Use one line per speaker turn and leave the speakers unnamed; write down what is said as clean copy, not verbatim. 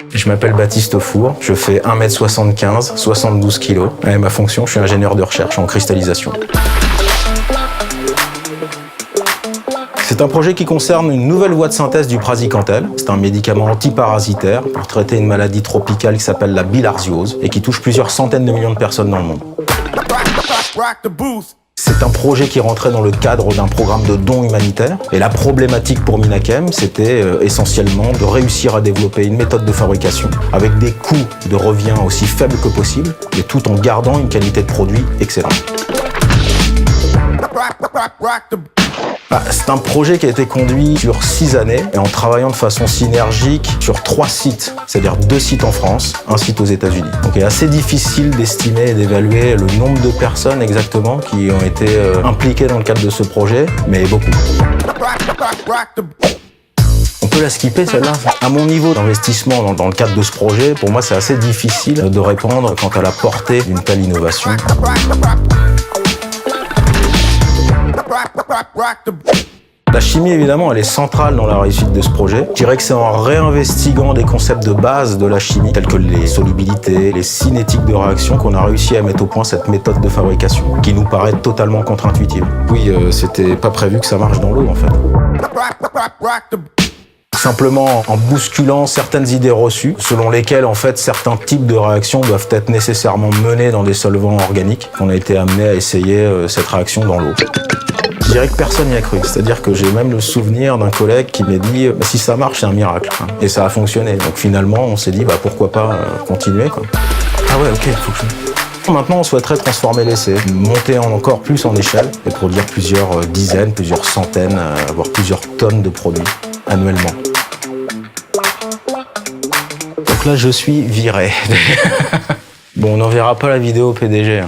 Je m'appelle Baptiste Four, je fais 1m75, 72 kg. Et ma fonction, je suis ingénieur de recherche en cristallisation. C'est un projet qui concerne une nouvelle voie de synthèse du praziquantel. C'est un médicament antiparasitaire pour traiter une maladie tropicale qui s'appelle la bilharziose et qui touche plusieurs centaines de millions de personnes dans le monde. C'est un projet qui rentrait dans le cadre d'un programme de dons humanitaires. Et la problématique pour Minakem, c'était essentiellement de réussir à développer une méthode de fabrication avec des coûts de revient aussi faibles que possible, et tout en gardant une qualité de produit excellente. C'est un projet qui a été conduit sur 6 années et en travaillant de façon synergique sur 3 sites, c'est-à-dire 2 sites en France, un site aux États-Unis. Donc il est assez difficile d'estimer et d'évaluer le nombre de personnes exactement qui ont été impliquées dans le cadre de ce projet, mais beaucoup. On peut la skipper celle-là. À mon niveau d'investissement dans le cadre de ce projet, pour moi c'est assez difficile de répondre quant à la portée d'une telle innovation. La chimie, évidemment, elle est centrale dans la réussite de ce projet. Je dirais que c'est en réinvestiguant des concepts de base de la chimie, tels que les solubilités, les cinétiques de réaction, qu'on a réussi à mettre au point cette méthode de fabrication, qui nous paraît totalement contre-intuitive. Oui, c'était pas prévu que ça marche dans l'eau, en fait. Simplement en bousculant certaines idées reçues, selon lesquelles en fait certains types de réactions doivent être nécessairement menées dans des solvants organiques. On a été amené à essayer cette réaction dans l'eau. Je dirais que personne n'y a cru, c'est-à-dire que j'ai même le souvenir d'un collègue qui m'a dit si ça marche, c'est un miracle. Et ça a fonctionné. Donc finalement, on s'est dit pourquoi pas continuer, quoi. Ah ouais, ok, faut que je... Maintenant, on souhaiterait transformer l'essai, monter encore plus en échelle et produire plusieurs dizaines, plusieurs centaines, voire plusieurs tonnes de produits annuellement. Donc là, je suis viré. Bon, on n'enverra pas la vidéo au PDG.